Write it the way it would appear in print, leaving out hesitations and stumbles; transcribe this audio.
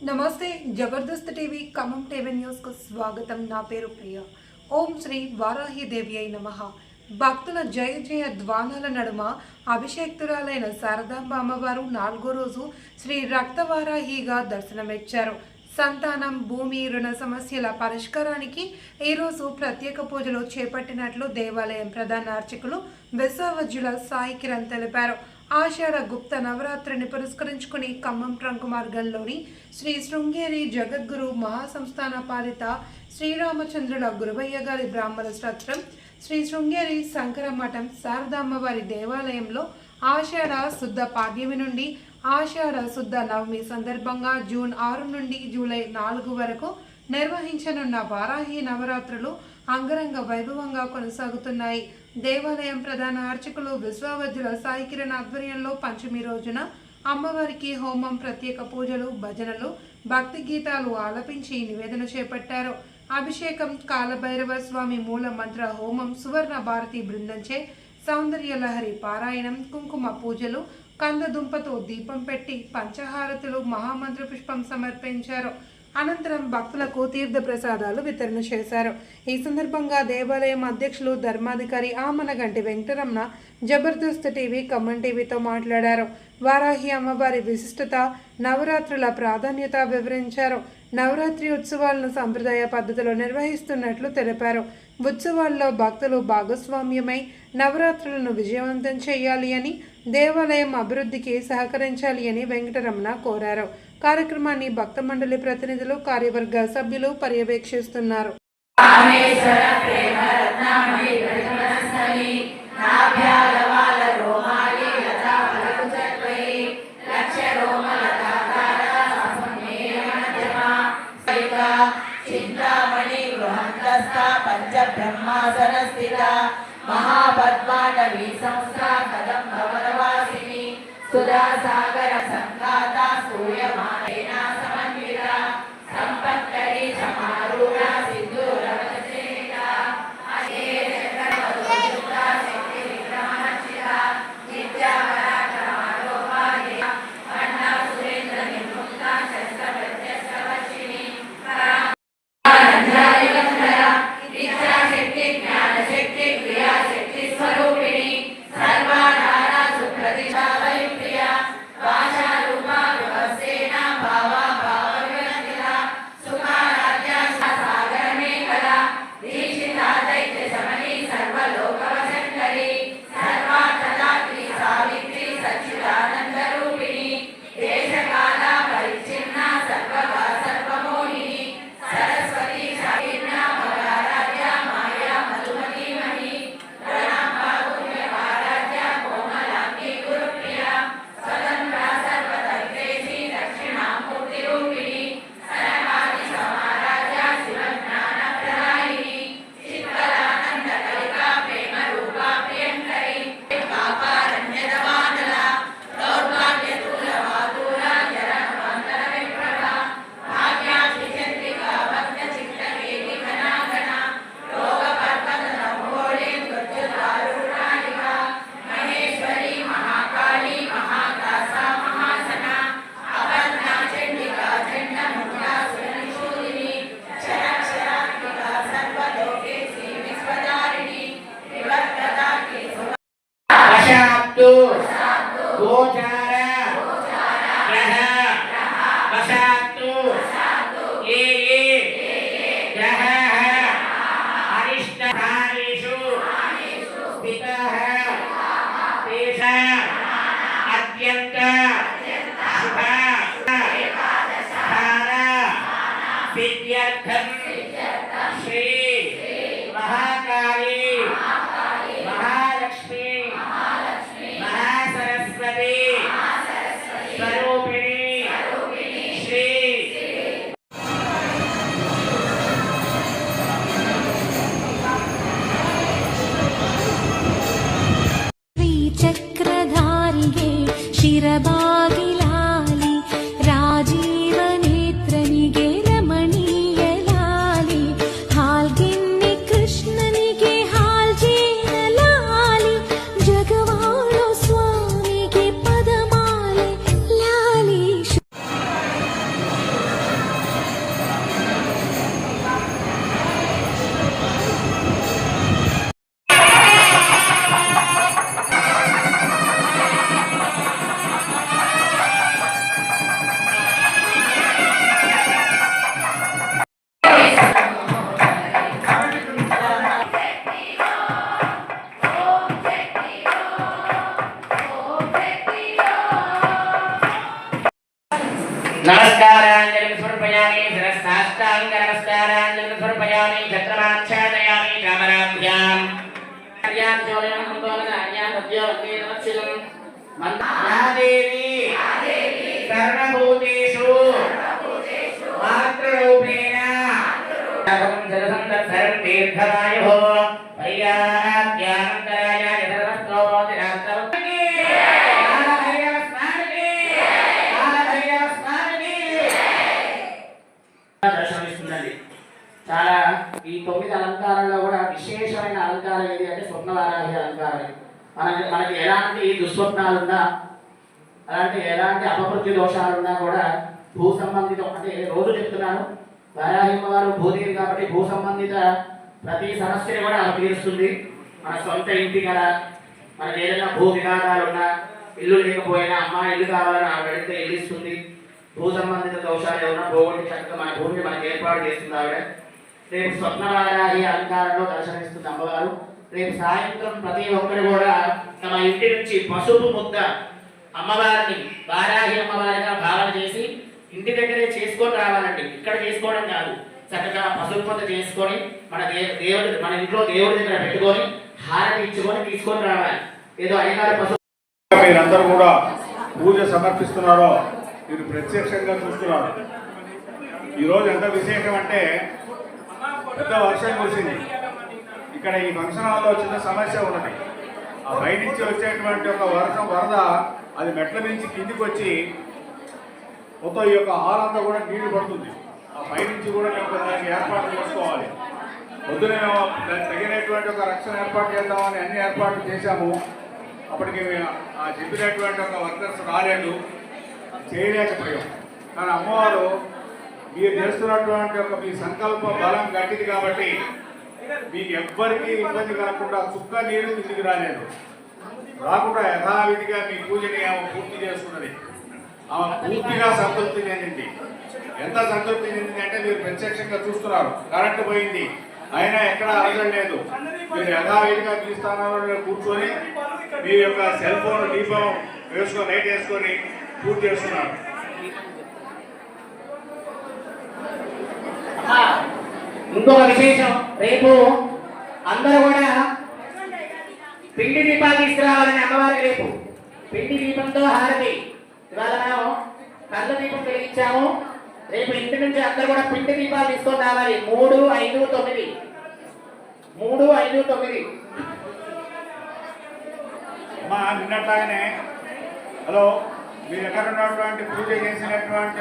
నమస్తే Jabardasth TV Khammam TV news కు స్వాగతం. నా పేరు ప్రియ. ఓం శ్రీ వారాహి దేవి అయి నమః. భక్తుల జయ జయ ధ్వానాల నడుమ అభిషేక్తురాలైన శారదాంబ అమ్మవారు 4వ రోజు శ్రీ రక్తవారాహిగా దర్శనమిచ్చారు. సంతానం, భూమి, రుణ సమస్యల పరిష్కారానికి ఈరోజు ప్రత్యేక పూజలు చేపట్టినట్లు దేవాలయం ప్రధాన అర్చకులు విశ్వవజ్జుల సాయి కిరణ్ తెలిపారు. ఆషాఢ గుప్త నవరాత్రిని పురస్కరించుకుని ఖమ్మం ట్రంక్ మార్గంలోని శ్రీ శృంగేరి జగద్గురు మహాసంస్థాన పాలిత శ్రీరామచంద్రుల గురువయ్య గారి బ్రాహ్మణ స్తోత్రం శ్రీ శృంగేరి శంకర మఠం శారదామ్మవారి దేవాలయంలో ఆషాఢ శుద్ధ పాడ్యమి నుండి ఆషాఢ శుద్ధ నవమి సందర్భంగా జూన్ 6 నుండి జూలై 4 వరకు నిర్వహించనున్న వారాహి నవరాత్రులు అంగరంగ వైభవంగా కొనసాగుతున్నాయి. దేవాలయం ప్రధాన అర్చకులు విశ్వవజ్జుల సాయి కిరణ్ ఆధ్వర్యంలో పంచమి రోజున అమ్మవారికి హోమం, ప్రత్యేక పూజలు, భజనలు, భక్తి గీతాలు ఆలపించి నివేదన చేపట్టారు. అభిషేకం, కాలభైరవ స్వామి మూల మంత్ర హోమం, సువర్ణ భారతి బృందంచే సౌందర్య లహరి పారాయణం, కుంకుమ పూజలు, కందదుంపతో దీపం పెట్టి పంచహారతులు, మహామంత్ర పుష్పం సమర్పించారు. అనంతరం భక్తులకు తీర్థ ప్రసాదాలు వితరణ చేశారు. ఈ సందర్భంగా దేవాలయం అధ్యక్షులు ధర్మాధికారి ఆమనగంటి వెంకటరమణ జబర్దస్త్ టీవీ ఖమ్మం టీవీతో మాట్లాడారు. వారాహి అమ్మవారి విశిష్టత, నవరాత్రుల ప్రాధాన్యత వివరించారు. నవరాత్రి ఉత్సవాలను సంప్రదాయ పద్ధతిలో నిర్వహిస్తున్నట్లు తెలిపారు. ఉత్సవాల్లో భక్తులు భాగస్వామ్యమై నవరాత్రులను విజయవంతం చేయాలి అని, దేవాలయం అభివృద్ధికి సహకరించాలి అని వెంకటరమణ కోరారు. కార్యక్రమాన్ని భక్త మండలి ప్రతినిధులు, కార్యవర్గ సభ్యులు పర్యవేక్షిస్తున్నారు. महापद्माटवी संस्था कदम भवनवासिनी सुधा सागर संघाता सूर्यमानेना समन्विता संपत्करी समारूढ़ा सिंधूरवचेता अजेरकर्मदोषुता शक्ति विक्रमहर्षिता नित्यापराक्रमारोपाय अन्ना सुरेंद्र निर्मुक्ता शस्त्रप्रत्यक्षवर्षिणी श्री महाकाली महालक्ष्मी महासरस्वती स्वरूपिणी श्री चक्रधारिगे शिरबागिलाली राजीवनेत्रनिगे रमणीयलाली नमस्काराञ्जलिं समर्पयामि शिरस्साष्टाङ्ग नमस्काराञ्जलिं समर्पयामि छत्रमाच्छादयामि कामराभ्याम् कार्यान् जोलनं कुन्दोलनार्यान् सद्योवन्दे नमस्सिलं मन्या देवी सर्वभूतेषु मातृरूपेण जलसन्दर्भं तीर्थवायुः पर्याप्यानन्तराय सर्वस्तोतिरास्तवत्ति దర్శనమిస్తుందండి. చాలా ఈ 9 అలంకారాల్లో కూడా విశేషమైన అలంకారం ఏది అంటే స్వప్నవారాహి అలంకారం. మనకి ఎలాంటి దుస్వప్నాలున్నా అలాంటి ఎలాంటి అపమృత్యు దోషాలున్నా కూడా భూ సంబంధిత అంటే రోజు చెప్తున్నాను వారాహి అమ్మవారు భూదేవి కాబట్టి భూ సంబంధిత ప్రతి సమస్యని కూడా ఆమె తీరుస్తుంది. మన సొంత ఇంటి కల మనకి ఏదైనా భూ వివాదాలు ఉన్నా ఇల్లు లేకపోయినా అమ్మ ఇల్లు కావాలని ఆమె వెళితే ఇల్లు ఇస్తుంది. భూ సంబంధిత దోషాలు ఏమన్నా పోగొట్టి చక్కగా మన భూమిని మనకి ఏర్పాటు చేస్తుంది ఆవిడ. రేపు స్వప్నవారాహి అలంకారంలో దర్శనమిస్తుంది అమ్మవారు. రేపు సాయంత్రం ప్రతి ఒక్కరు కూడా తమ ఇంటి నుంచి పసుపు ముద్ద అమ్మవారిని వారాహి అమ్మవారిగా భావన చేసి ఇంటి దగ్గరే చేసుకొని రావాలండి. ఇక్కడ చేసుకోవడం కాదు, చక్కగా పసుపు ముద్ద చేసుకొని మన దేవుడి మన ఇంట్లో దేవుడి దగ్గర పెట్టుకొని హారతి ఇచ్చుకొని తీసుకొని రావాలి. ఏదో అయ్యగారి పసుపు మీరందరూ కూడా పూజ సమర్పిస్తున్నారో మీరు ప్రత్యక్షంగా చూస్తున్నారు. ఈరోజు ఎంత విశేషం అంటే పెద్ద వర్షం కురిసింది. ఇక్కడ ఈ ఫంక్షన్ హాల్లో చిన్న సమస్య ఉన్నది. ఆ పైనుంచి వచ్చేటువంటి ఒక వరద అది మెట్ల నుంచి కిందికి వచ్చి మొత్తం ఈ యొక్క హాల్ అంతా కూడా నీళ్లు పడుతుంది. ఆ పైనుంచి కూడా మేము దానికి ఏర్పాట్లు చేసుకోవాలి. పొద్దునే తగినటువంటి ఒక రక్షణ ఏర్పాటు చేద్దామని అన్ని ఏర్పాట్లు చేశాము. అప్పటికి ఆ చెప్పినటువంటి ఒక వర్కర్స్ రాలేదు, చేయలేకపోయాం. కానీ అమ్మవారు మీరు చేస్తున్నటువంటి ఒక మీ సంకల్ప బలం గట్టిది కాబట్టి మీకు ఎవ్వరికీ ఇబ్బంది కలగకుండా చుక్క నీరు కిందికి రాలేదు. రాకుండా యథావిధిగా మీ పూజని ఆమె పూర్తి చేసుకున్నది. ఆమె పూర్తిగా సంతృప్తి చెందింది. ఎంత సంతృప్తి చెందింది అంటే మీరు ప్రత్యక్షంగా చూస్తున్నారు. కరెంటు పోయింది అయినా ఎక్కడ అలజడి లేదు. మీరు యథావిధిగా మీ స్థానంలో కూర్చొని మీ యొక్క సెల్ ఫోన్ దీపం వేసుకొని లైట్ వేసుకొని పూర్తి చేస్తున్నారు. ఇంకొక విశేషం, రేపు అందరూ కూడా పిండి దీపాలు తీసుకురావాలని అమ్మవారికి రేపు పిండి దీపంతో హారతి. ఇవాళ మనం కళ్ళ దీపం వెలిగించాము. రేపు ఇంటి నుంచి అందరూ కూడా పిండి దీపాలు తీసుకొని రావాలి. 3, 5, 9 3, 5, 9. అమ్మా నిన్నట్లాగానే హలో మీరు ఎక్కడ ఉన్నటువంటి పూజ చేసినటువంటి